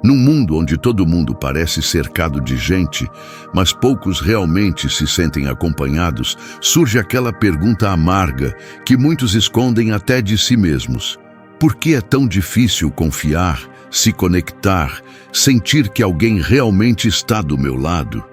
Num mundo onde todo mundo parece cercado de gente, mas poucos realmente se sentem acompanhados, surge aquela pergunta amarga que muitos escondem até de si mesmos. Por que é tão difícil confiar, se conectar, sentir que alguém realmente está do meu lado?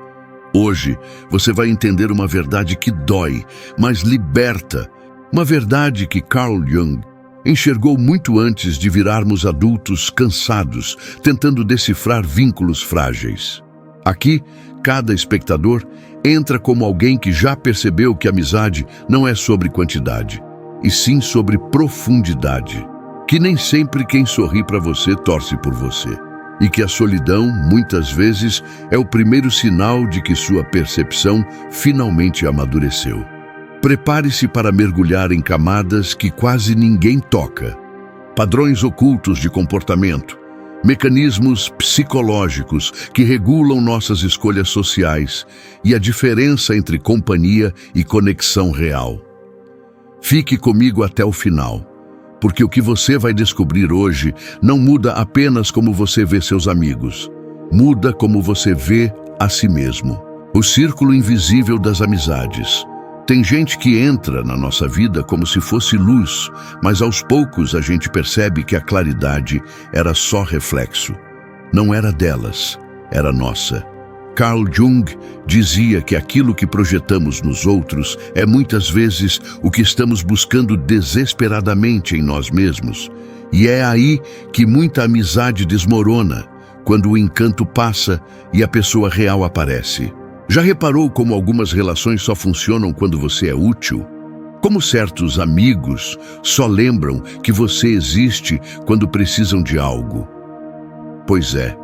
Hoje, você vai entender uma verdade que dói, mas liberta. Uma verdade que Carl Jung enxergou muito antes de virarmos adultos cansados, tentando decifrar vínculos frágeis. Aqui, cada espectador entra como alguém que já percebeu que a amizade não é sobre quantidade, e sim sobre profundidade. Que nem sempre quem sorri para você torce por você. E que a solidão, muitas vezes, é o primeiro sinal de que sua percepção finalmente amadureceu. Prepare-se para mergulhar em camadas que quase ninguém toca. Padrões ocultos de comportamento, mecanismos psicológicos que regulam nossas escolhas sociais e a diferença entre companhia e conexão real. Fique comigo até o final, porque o que você vai descobrir hoje não muda apenas como você vê seus amigos, muda como você vê a si mesmo. O círculo invisível das amizades. Tem gente que entra na nossa vida como se fosse luz, mas aos poucos a gente percebe que a claridade era só reflexo. Não era delas, era nossa. Carl Jung dizia que aquilo que projetamos nos outros é muitas vezes o que estamos buscando desesperadamente em nós mesmos. E é aí que muita amizade desmorona, quando o encanto passa e a pessoa real aparece. Já reparou como algumas relações só funcionam quando você é útil? Como certos amigos só lembram que você existe quando precisam de algo? Pois é.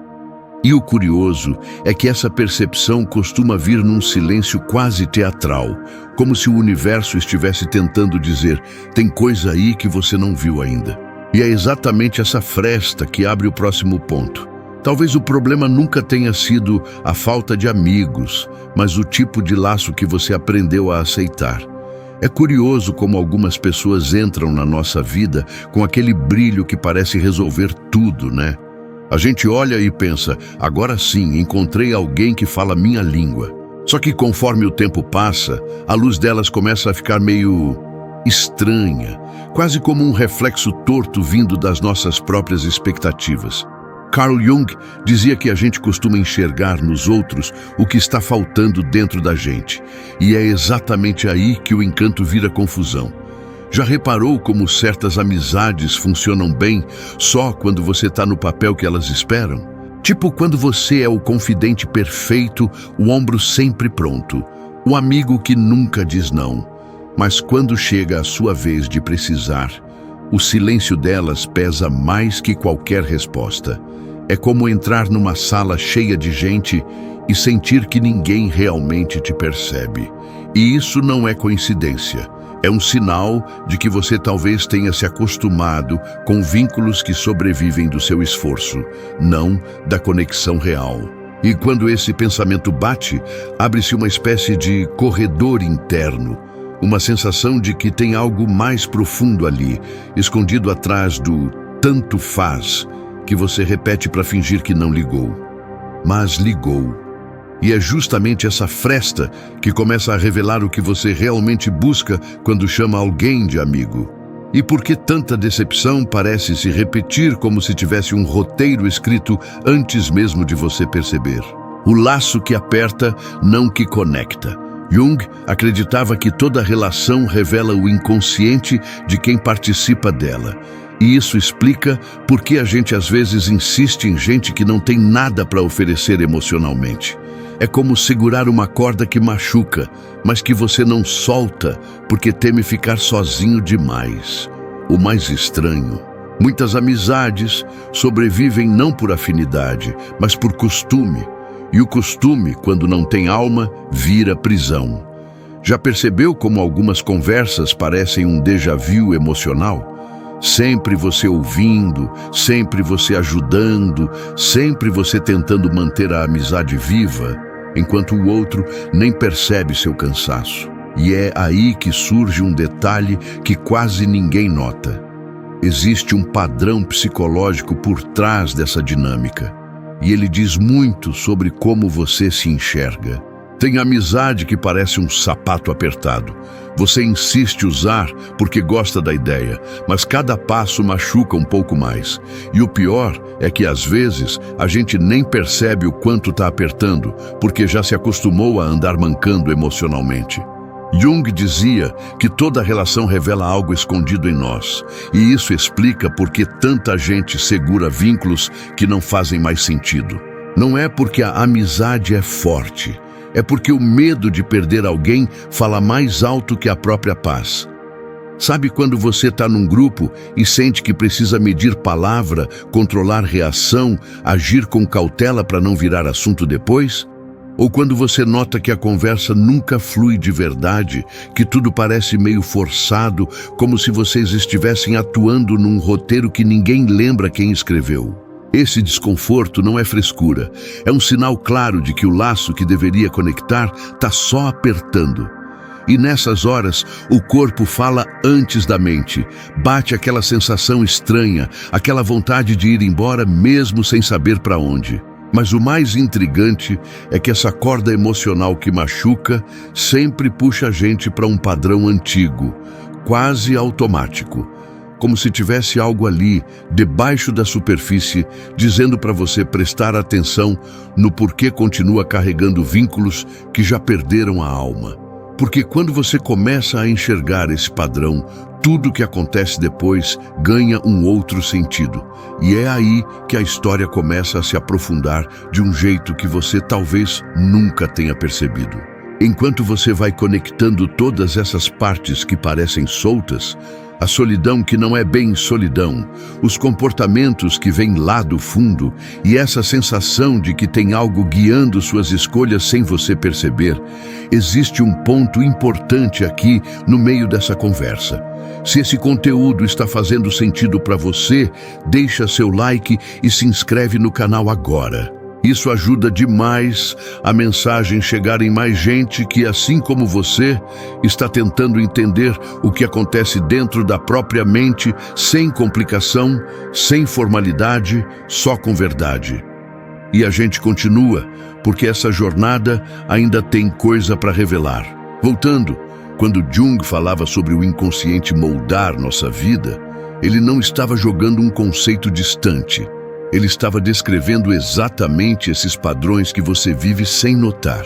E o curioso é que essa percepção costuma vir num silêncio quase teatral, como se o universo estivesse tentando dizer: tem coisa aí que você não viu ainda. E é exatamente essa fresta que abre o próximo ponto. Talvez o problema nunca tenha sido a falta de amigos, mas o tipo de laço que você aprendeu a aceitar. É curioso como algumas pessoas entram na nossa vida com aquele brilho que parece resolver tudo, né? A gente olha e pensa: agora sim, encontrei alguém que fala minha língua. Só que conforme o tempo passa, a luz delas começa a ficar meio estranha, quase como um reflexo torto vindo das nossas próprias expectativas. Carl Jung dizia que a gente costuma enxergar nos outros o que está faltando dentro da gente. E é exatamente aí que o encanto vira confusão. Já reparou como certas amizades funcionam bem só quando você está no papel que elas esperam? Tipo quando você é o confidente perfeito, o ombro sempre pronto, o amigo que nunca diz não. Mas quando chega a sua vez de precisar, o silêncio delas pesa mais que qualquer resposta. É como entrar numa sala cheia de gente e sentir que ninguém realmente te percebe. E isso não é coincidência. É um sinal de que você talvez tenha se acostumado com vínculos que sobrevivem do seu esforço, não da conexão real. E quando esse pensamento bate, abre-se uma espécie de corredor interno, uma sensação de que tem algo mais profundo ali, escondido atrás do tanto faz, que você repete para fingir que não ligou. Mas ligou. E é justamente essa fresta que começa a revelar o que você realmente busca quando chama alguém de amigo. E por que tanta decepção parece se repetir como se tivesse um roteiro escrito antes mesmo de você perceber? O laço que aperta, não que conecta. Jung acreditava que toda relação revela o inconsciente de quem participa dela. E isso explica por que a gente às vezes insiste em gente que não tem nada para oferecer emocionalmente. É como segurar uma corda que machuca, mas que você não solta porque teme ficar sozinho demais. O mais estranho, muitas amizades sobrevivem não por afinidade, mas por costume. E o costume, quando não tem alma, vira prisão. Já percebeu como algumas conversas parecem um déjà vu emocional? Sempre você ouvindo, sempre você ajudando, sempre você tentando manter a amizade viva, enquanto o outro nem percebe seu cansaço. E é aí que surge um detalhe que quase ninguém nota. Existe um padrão psicológico por trás dessa dinâmica. e ele diz muito sobre como você se enxerga. Tem amizade que parece um sapato apertado. Você insiste usar porque gosta da ideia, mas cada passo machuca um pouco mais. E o pior é que às vezes a gente nem percebe o quanto está apertando, porque já se acostumou a andar mancando emocionalmente. Jung dizia que toda relação revela algo escondido em nós, e isso explica por que tanta gente segura vínculos que não fazem mais sentido. Não é porque a amizade é forte, é porque o medo de perder alguém fala mais alto que a própria paz. Sabe quando você está num grupo e sente que precisa medir palavra, controlar reação, agir com cautela para não virar assunto depois? Ou quando você nota que a conversa nunca flui de verdade, que tudo parece meio forçado, como se vocês estivessem atuando num roteiro que ninguém lembra quem escreveu? Esse desconforto não é frescura, é um sinal claro de que o laço que deveria conectar está só apertando. E nessas horas, o corpo fala antes da mente, bate aquela sensação estranha, aquela vontade de ir embora mesmo sem saber para onde. Mas o mais intrigante é que essa corda emocional que machuca sempre puxa a gente para um padrão antigo, quase automático. Como se tivesse algo ali, debaixo da superfície, dizendo para você prestar atenção no porquê continua carregando vínculos que já perderam a alma. Porque quando você começa a enxergar esse padrão, tudo o que acontece depois ganha um outro sentido. E é aí que a história começa a se aprofundar de um jeito que você talvez nunca tenha percebido. Enquanto você vai conectando todas essas partes que parecem soltas, a solidão que não é bem solidão, os comportamentos que vêm lá do fundo e essa sensação de que tem algo guiando suas escolhas sem você perceber, existe um ponto importante aqui no meio dessa conversa. Se esse conteúdo está fazendo sentido para você, deixa seu like e se inscreve no canal agora. Isso ajuda demais a mensagem chegar em mais gente que, assim como você, está tentando entender o que acontece dentro da própria mente, sem complicação, sem formalidade, só com verdade. E a gente continua, porque essa jornada ainda tem coisa para revelar. Voltando, quando Jung falava sobre o inconsciente moldar nossa vida, ele não estava jogando um conceito distante. Ele estava descrevendo exatamente esses padrões que você vive sem notar.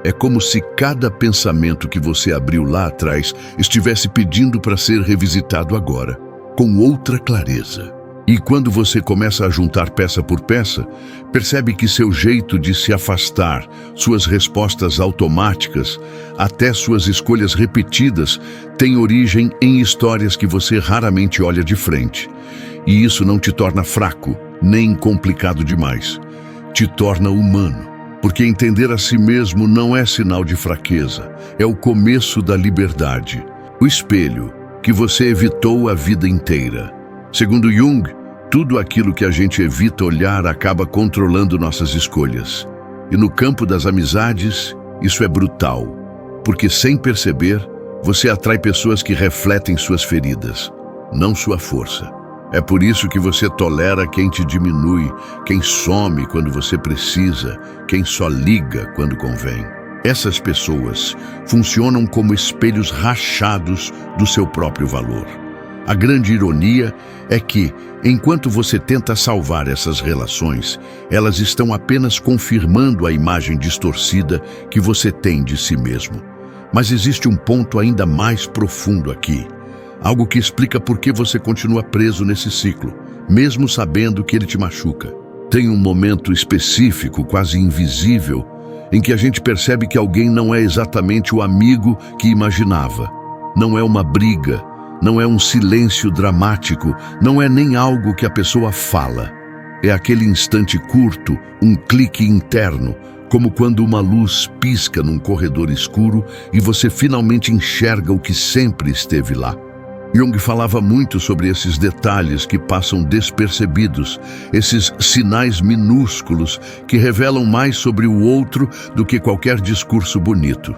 É como se cada pensamento que você abriu lá atrás estivesse pedindo para ser revisitado agora, com outra clareza. E quando você começa a juntar peça por peça, percebe que seu jeito de se afastar, suas respostas automáticas, até suas escolhas repetidas, têm origem em histórias que você raramente olha de frente. E isso não te torna fraco, nem complicado demais. Te torna humano, porque entender a si mesmo não é sinal de fraqueza, é o começo da liberdade. O espelho que você evitou a vida inteira. Segundo Jung, tudo aquilo que a gente evita olhar acaba controlando nossas escolhas. E no campo das amizades, isso é brutal, porque sem perceber, você atrai pessoas que refletem suas feridas, não sua força. É por isso que você tolera quem te diminui, quem some quando você precisa, quem só liga quando convém. Essas pessoas funcionam como espelhos rachados do seu próprio valor. A grande ironia é que, enquanto você tenta salvar essas relações, elas estão apenas confirmando a imagem distorcida que você tem de si mesmo. Mas existe um ponto ainda mais profundo aqui. Algo que explica por que você continua preso nesse ciclo, mesmo sabendo que ele te machuca. Tem um momento específico, quase invisível, em que a gente percebe que alguém não é exatamente o amigo que imaginava. Não é uma briga, não é um silêncio dramático, não é nem algo que a pessoa fala. É aquele instante curto, um clique interno, como quando uma luz pisca num corredor escuro e você finalmente enxerga o que sempre esteve lá. Jung falava muito sobre esses detalhes que passam despercebidos, esses sinais minúsculos que revelam mais sobre o outro do que qualquer discurso bonito.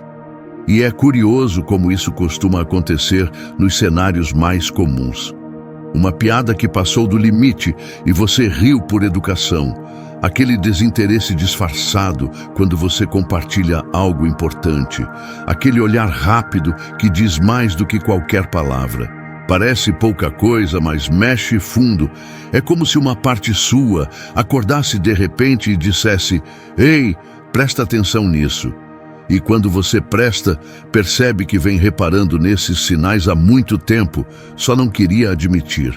E é curioso como isso costuma acontecer nos cenários mais comuns. Uma piada que passou do limite e você riu por educação. Aquele desinteresse disfarçado quando você compartilha algo importante. Aquele olhar rápido que diz mais do que qualquer palavra. Parece pouca coisa, mas mexe fundo. É como se uma parte sua acordasse de repente e dissesse: "Ei, presta atenção nisso." E quando você presta, percebe que vem reparando nesses sinais há muito tempo, só não queria admitir.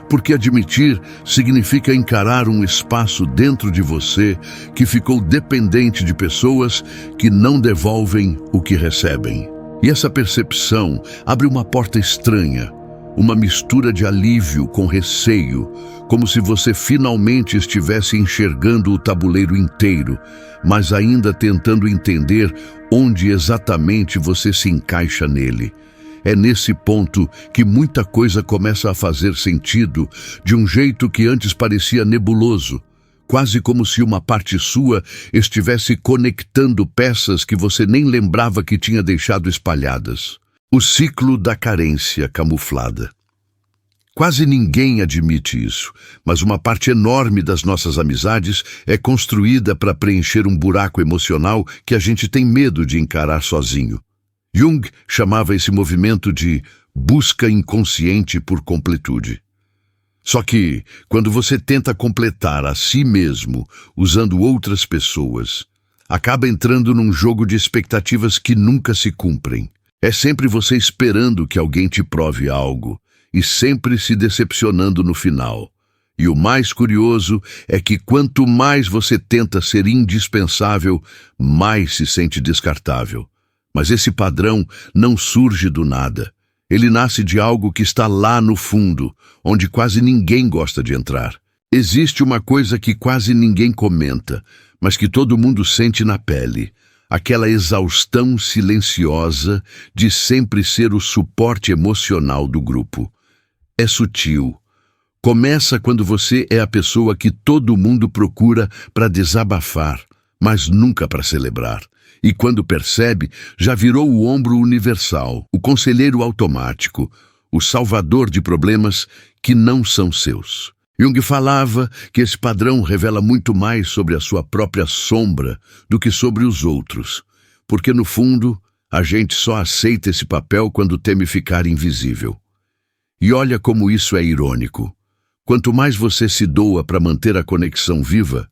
Porque admitir significa encarar um espaço dentro de você que ficou dependente de pessoas que não devolvem o que recebem. E essa percepção abre uma porta estranha, uma mistura de alívio com receio, como se você finalmente estivesse enxergando o tabuleiro inteiro, mas ainda tentando entender onde exatamente você se encaixa nele. É nesse ponto que muita coisa começa a fazer sentido, de um jeito que antes parecia nebuloso, quase como se uma parte sua estivesse conectando peças que você nem lembrava que tinha deixado espalhadas. O ciclo da carência camuflada. Quase ninguém admite isso, mas uma parte enorme das nossas amizades é construída para preencher um buraco emocional que a gente tem medo de encarar sozinho. Jung chamava esse movimento de busca inconsciente por completude. Só que, quando você tenta completar a si mesmo usando outras pessoas, acaba entrando num jogo de expectativas que nunca se cumprem. É sempre você esperando que alguém te prove algo e sempre se decepcionando no final. E o mais curioso é que quanto mais você tenta ser indispensável, mais se sente descartável. Mas esse padrão não surge do nada. Ele nasce de algo que está lá no fundo, onde quase ninguém gosta de entrar. Existe uma coisa que quase ninguém comenta, mas que todo mundo sente na pele. Aquela exaustão silenciosa de sempre ser o suporte emocional do grupo. É sutil. Começa quando você é a pessoa que todo mundo procura para desabafar, mas nunca para celebrar. E quando percebe, já virou o ombro universal, o conselheiro automático, o salvador de problemas que não são seus. Jung falava que esse padrão revela muito mais sobre a sua própria sombra do que sobre os outros, porque no fundo, a gente só aceita esse papel quando teme ficar invisível. E olha como isso é irônico. Quanto mais você se doa para manter a conexão viva,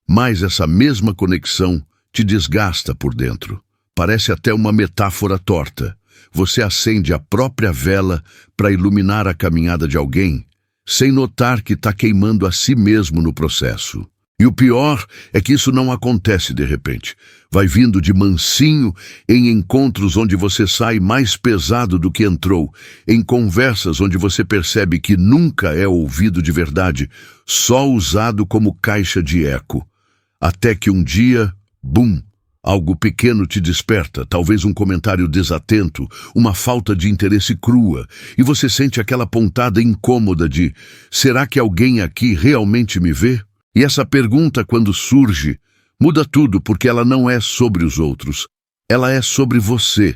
mais essa mesma conexão te desgasta por dentro. Parece até uma metáfora torta. Você acende a própria vela para iluminar a caminhada de alguém, sem notar que está queimando a si mesmo no processo. E o pior é que isso não acontece de repente. Vai vindo de mansinho em encontros onde você sai mais pesado do que entrou, em conversas onde você percebe que nunca é ouvido de verdade, só usado como caixa de eco. Até que um dia, bum, algo pequeno te desperta, talvez um comentário desatento, uma falta de interesse crua, e você sente aquela pontada incômoda de: será que alguém aqui realmente me vê? E essa pergunta, quando surge, muda tudo, porque ela não é sobre os outros, ela é sobre você,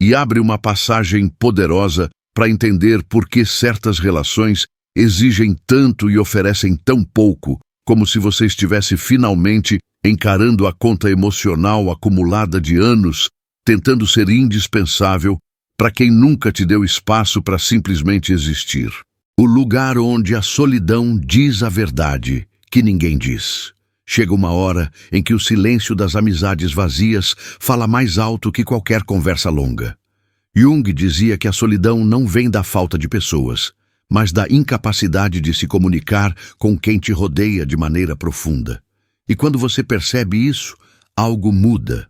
e abre uma passagem poderosa para entender por que certas relações exigem tanto e oferecem tão pouco, como se você estivesse finalmente encarando a conta emocional acumulada de anos, tentando ser indispensável para quem nunca te deu espaço para simplesmente existir. O lugar onde a solidão diz a verdade que ninguém diz. Chega uma hora em que o silêncio das amizades vazias fala mais alto que qualquer conversa longa. Jung dizia que a solidão não vem da falta de pessoas, mas da incapacidade de se comunicar com quem te rodeia de maneira profunda. E quando você percebe isso, algo muda,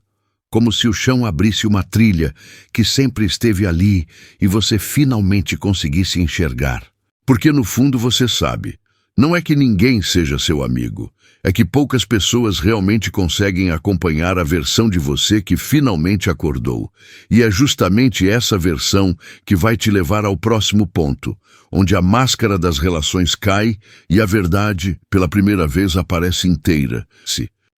como se o chão abrisse uma trilha que sempre esteve ali e você finalmente conseguisse enxergar. Porque no fundo você sabe, não é que ninguém seja seu amigo, é que poucas pessoas realmente conseguem acompanhar a versão de você que finalmente acordou. E é justamente essa versão que vai te levar ao próximo ponto, onde a máscara das relações cai e a verdade, pela primeira vez, aparece inteira.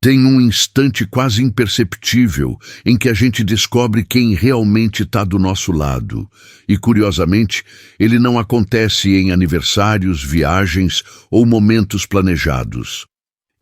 Tem um instante quase imperceptível em que a gente descobre quem realmente está do nosso lado. E, curiosamente, ele não acontece em aniversários, viagens ou momentos planejados.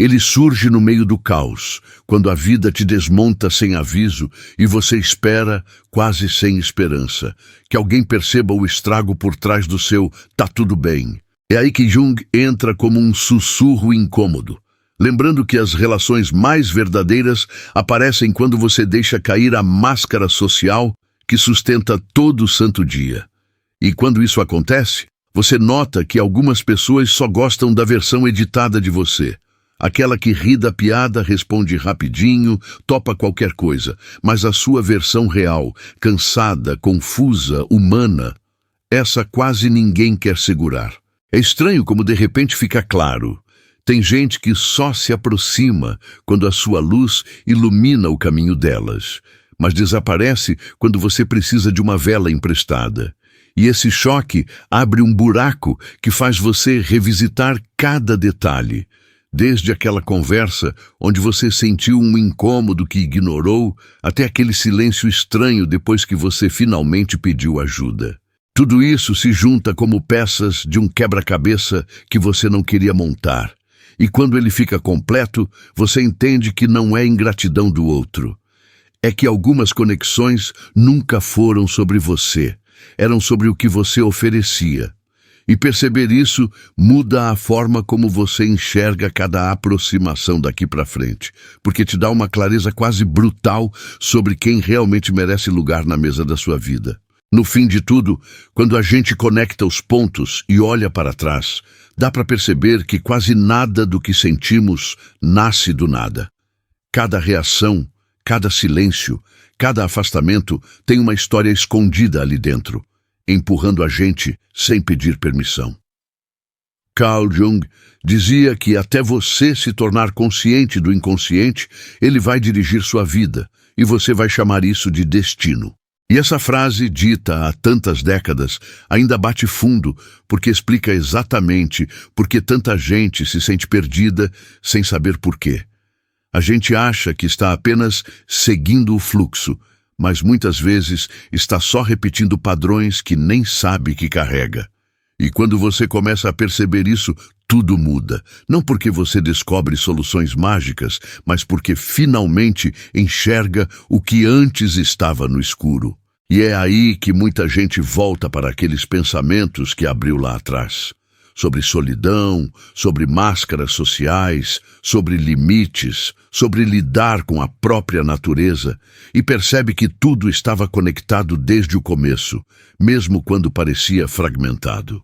Ele surge no meio do caos, quando a vida te desmonta sem aviso e você espera, quase sem esperança, que alguém perceba o estrago por trás do seu "tá tudo bem". É aí que Jung entra como um sussurro incômodo, lembrando que as relações mais verdadeiras aparecem quando você deixa cair a máscara social que sustenta todo santo dia. E quando isso acontece, você nota que algumas pessoas só gostam da versão editada de você. Aquela que ri da piada, responde rapidinho, topa qualquer coisa, mas a sua versão real, cansada, confusa, humana, essa quase ninguém quer segurar. É estranho como de repente fica claro. Tem gente que só se aproxima quando a sua luz ilumina o caminho delas, mas desaparece quando você precisa de uma vela emprestada. E esse choque abre um buraco que faz você revisitar cada detalhe. Desde aquela conversa onde você sentiu um incômodo que ignorou, até aquele silêncio estranho depois que você finalmente pediu ajuda. Tudo isso se junta como peças de um quebra-cabeça que você não queria montar. E quando ele fica completo, você entende que não é ingratidão do outro. É que algumas conexões nunca foram sobre você, eram sobre o que você oferecia. E perceber isso muda a forma como você enxerga cada aproximação daqui para frente, porque te dá uma clareza quase brutal sobre quem realmente merece lugar na mesa da sua vida. No fim de tudo, quando a gente conecta os pontos e olha para trás, dá para perceber que quase nada do que sentimos nasce do nada. Cada reação, cada silêncio, cada afastamento tem uma história escondida ali dentro, empurrando a gente sem pedir permissão. Carl Jung dizia que até você se tornar consciente do inconsciente, ele vai dirigir sua vida, e você vai chamar isso de destino. E essa frase, dita há tantas décadas, ainda bate fundo, porque explica exatamente por que tanta gente se sente perdida sem saber por quê. A gente acha que está apenas seguindo o fluxo, mas muitas vezes está só repetindo padrões que nem sabe que carrega. E quando você começa a perceber isso, tudo muda. Não porque você descobre soluções mágicas, mas porque finalmente enxerga o que antes estava no escuro. E é aí que muita gente volta para aqueles pensamentos que abriu lá atrás. Sobre solidão, sobre máscaras sociais, sobre limites, sobre lidar com a própria natureza, e percebe que tudo estava conectado desde o começo, mesmo quando parecia fragmentado.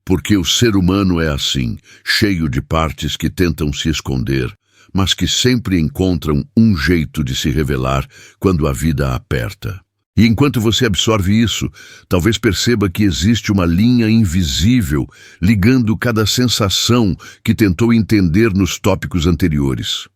Porque o ser humano é assim, cheio de partes que tentam se esconder, mas que sempre encontram um jeito de se revelar quando a vida aperta. E enquanto você absorve isso, talvez perceba que existe uma linha invisível ligando cada sensação que tentou entender nos tópicos anteriores.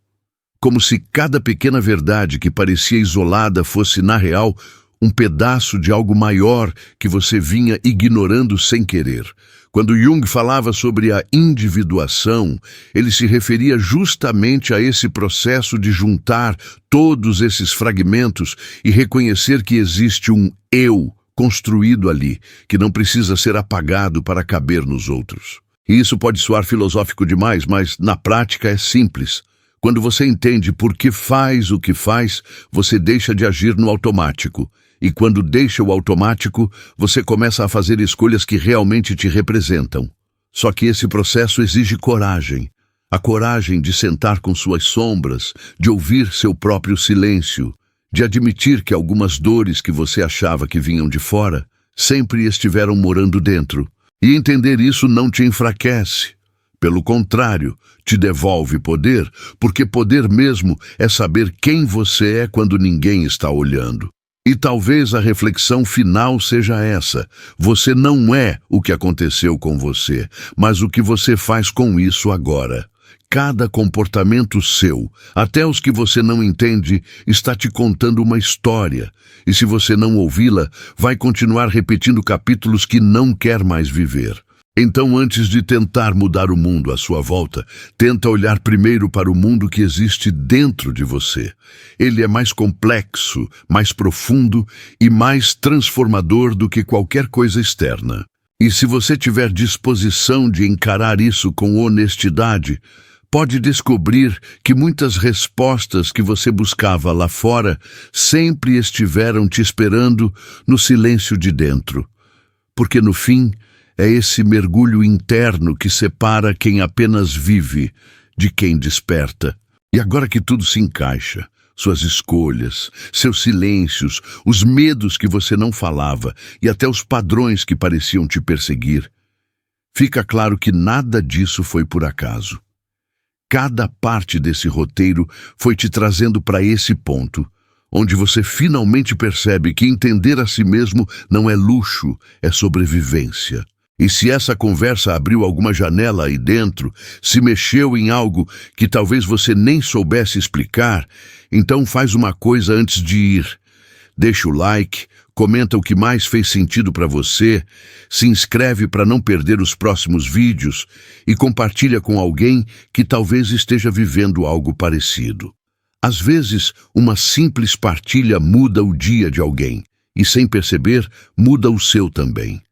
Como se cada pequena verdade que parecia isolada fosse, na real, um pedaço de algo maior que você vinha ignorando sem querer. Quando Jung falava sobre a individuação, ele se referia justamente a esse processo de juntar todos esses fragmentos e reconhecer que existe um eu construído ali, que não precisa ser apagado para caber nos outros. E isso pode soar filosófico demais, mas na prática é simples. Quando você entende por que faz o que faz, você deixa de agir no automático. E quando deixa o automático, você começa a fazer escolhas que realmente te representam. Só que esse processo exige coragem. A coragem de sentar com suas sombras, de ouvir seu próprio silêncio, de admitir que algumas dores que você achava que vinham de fora, sempre estiveram morando dentro. E entender isso não te enfraquece. Pelo contrário, te devolve poder, porque poder mesmo é saber quem você é quando ninguém está olhando. E talvez a reflexão final seja essa: você não é o que aconteceu com você, mas o que você faz com isso agora. Cada comportamento seu, até os que você não entende, está te contando uma história. E se você não ouvi-la, vai continuar repetindo capítulos que não quer mais viver. Então, antes de tentar mudar o mundo à sua volta, tenta olhar primeiro para o mundo que existe dentro de você. Ele é mais complexo, mais profundo e mais transformador do que qualquer coisa externa. E se você tiver disposição de encarar isso com honestidade, pode descobrir que muitas respostas que você buscava lá fora sempre estiveram te esperando no silêncio de dentro. Porque no fim, é esse mergulho interno que separa quem apenas vive de quem desperta. E agora que tudo se encaixa, suas escolhas, seus silêncios, os medos que você não falava e até os padrões que pareciam te perseguir, fica claro que nada disso foi por acaso. Cada parte desse roteiro foi te trazendo para esse ponto, onde você finalmente percebe que entender a si mesmo não é luxo, é sobrevivência. E se essa conversa abriu alguma janela aí dentro, se mexeu em algo que talvez você nem soubesse explicar, então faz uma coisa antes de ir. Deixa o like, comenta o que mais fez sentido para você, se inscreve para não perder os próximos vídeos e compartilha com alguém que talvez esteja vivendo algo parecido. Às vezes, uma simples partilha muda o dia de alguém e, sem perceber, muda o seu também.